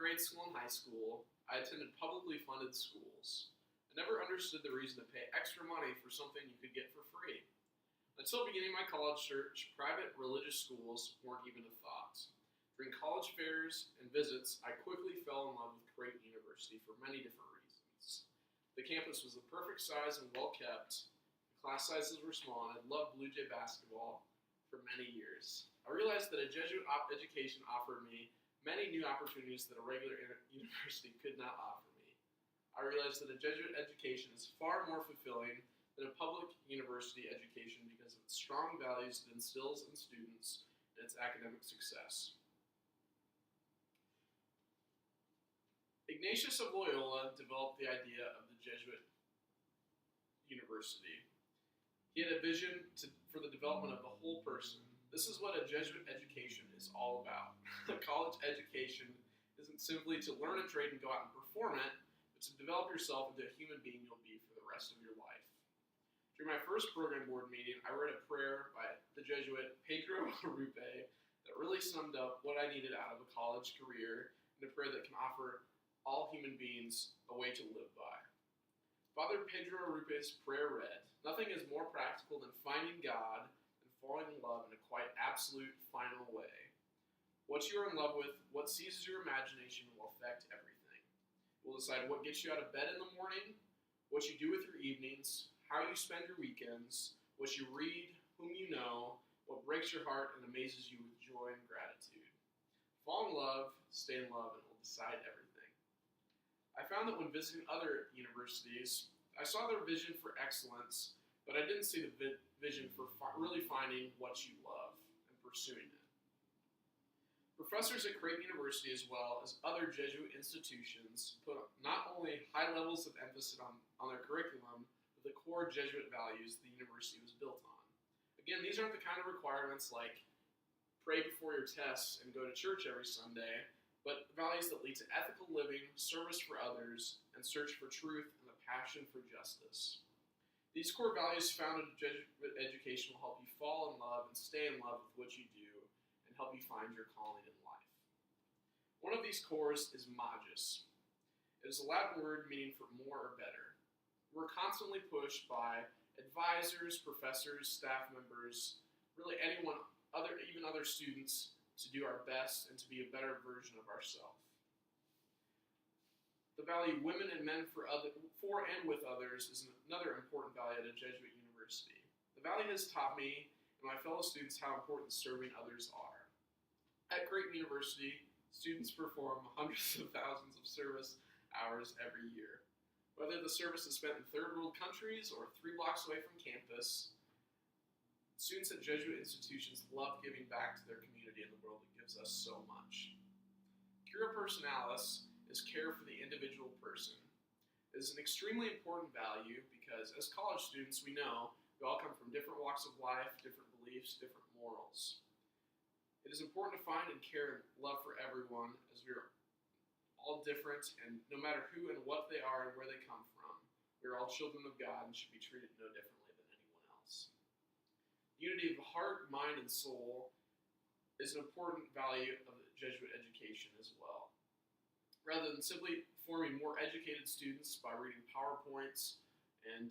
grade school and high school, I attended publicly funded schools. I never understood the reason to pay extra money for something you could get for free. Until beginning my college search, private religious schools weren't even a thought. During college fairs and visits, I quickly fell in love with Creighton University for many different reasons. The campus was the perfect size and well kept. The class sizes were small, and I loved Blue Jay basketball for many years. I realized that a Jesuit education offered me many new opportunities that a regular university could not offer me. I realized that a Jesuit education is far more fulfilling than a public university education because of its strong values it instills in students and its academic success. Ignatius of Loyola developed the idea of the Jesuit university. He had a vision for the development of the whole person. This is what a Jesuit education is all about. A college education isn't simply to learn a trade and go out and perform it, but to develop yourself into a human being you'll be for the rest of your life. During my first program board meeting, I read a prayer by the Jesuit Pedro Rupe that really summed up what I needed out of a college career, and a prayer that can offer all human beings a way to live by. Father Pedro Rupe's prayer read, "Nothing is more practical than finding God and falling in love in a quite absolute, final way. What you are in love with, what seizes your imagination, will affect everything. It will decide what gets you out of bed in the morning, what you do with your evenings, how you spend your weekends, what you read, whom you know, what breaks your heart and amazes you with joy and gratitude. Fall in love, stay in love, and it will decide everything." I found that when visiting other universities, I saw their vision for excellence, but I didn't see the vision for really finding what you love and pursuing it. Professors at Creighton University, as well as other Jesuit institutions, put not only high levels of emphasis on their curriculum, but the core Jesuit values the university was built on. Again, these aren't the kind of requirements like pray before your tests and go to church every Sunday, but values that lead to ethical living, service for others, and search for truth and the passion for justice. These core values found in Jesuit education will help you fall in love and stay in love with what you do and help you find your calling in life. One of these cores is magis. It is a Latin word meaning for more or better. We're constantly pushed by advisors, professors, staff members, really anyone, even other students, to do our best and to be a better version of ourselves. The value women and men for and with others is another important value at a Jesuit university. The value has taught me and my fellow students how important serving others are. At Creighton University, students perform hundreds of thousands of service hours every year. Whether the service is spent in third world countries or 3 blocks away from campus, students at Jesuit institutions love giving back to their community and the world that gives us so much. Cura Personalis is care for the individual person. It is an extremely important value because as college students, we know we all come from different walks of life, different beliefs, different morals. It is important to find and care and love for everyone as we are all different, and no matter who and what they are and where they come from, we are all children of God and should be treated no differently than anyone else. Unity of heart, mind, and soul is an important value of the Jesuit education as well. Rather than simply forming more educated students by reading PowerPoints and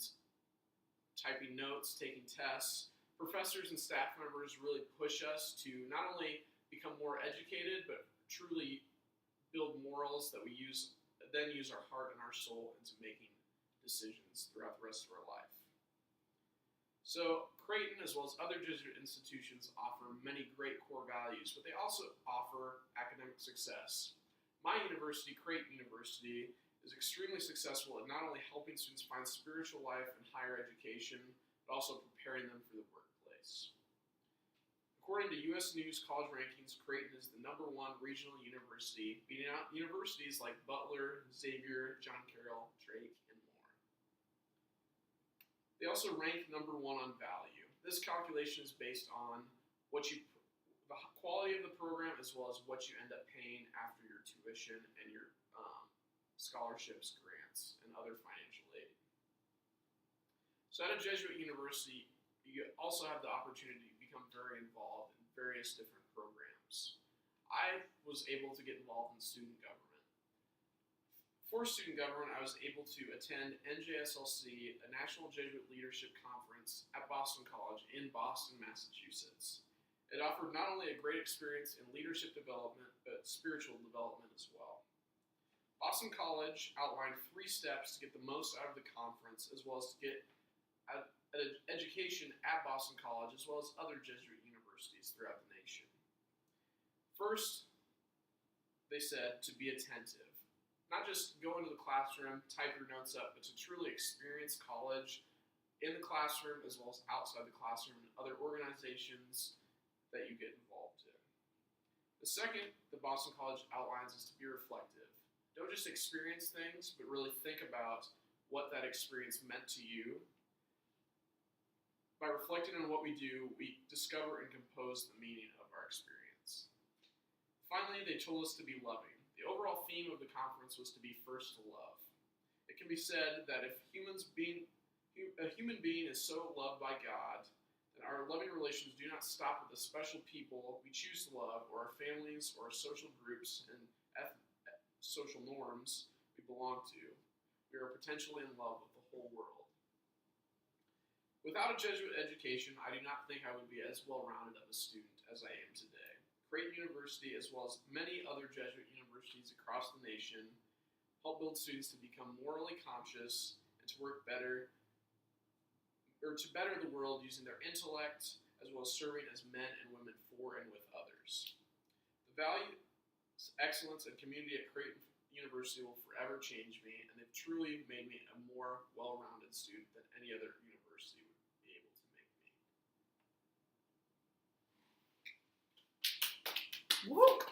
typing notes, taking tests, professors and staff members really push us to not only become more educated, but truly build morals that we then use our heart and our soul into making decisions throughout the rest of our life. So Creighton, as well as other Jesuit institutions, offer many great core values, but they also offer academic success. My university, Creighton University, is extremely successful at not only helping students find spiritual life and higher education, but also preparing them for the workplace. According to U.S. News College Rankings, Creighton is the #1 regional university, beating out universities like Butler, Xavier, John Carroll, Drake, and more. They also rank #1 on value. This calculation is based on the quality of the program as well as what you end up paying after your tuition and your scholarships, grants, and other financial aid. So at a Jesuit university, you also have the opportunity to become very involved in various different programs. I was able to get involved in student government. For student government, I was able to attend NJSLC, a National Jesuit Leadership Conference at Boston College in Boston, Massachusetts. It offered not only a great experience in leadership development, but spiritual development as well. Boston College outlined 3 steps to get the most out of the conference, as well as to get an education at Boston College, as well as other Jesuit universities throughout the nation. First, they said to be attentive. Not just go into the classroom, type your notes up, but to truly experience college in the classroom as well as outside the classroom and other organizations that you get involved in. The second that Boston College outlines is to be reflective. Don't just experience things, but really think about what that experience meant to you. By reflecting on what we do, we discover and compose the meaning of our experience. Finally, they told us to be loving. The overall theme of the conference was to be first to love. It can be said that if a human being is so loved by God, then our loving relations do not stop with the special people we choose to love, or our families, or our social groups and social norms we belong to. We are potentially in love with the whole world. Without a Jesuit education, I do not think I would be as well-rounded of a student as I am today. Creighton University, as well as many other Jesuit universities across the nation, help build students to become morally conscious and to work better, or to better the world using their intellect, as well as serving as men and women for and with others. The values, excellence, and community at Creighton University will forever change me, and they've truly made me a more well-rounded student than any other university would be able to make me. Woo!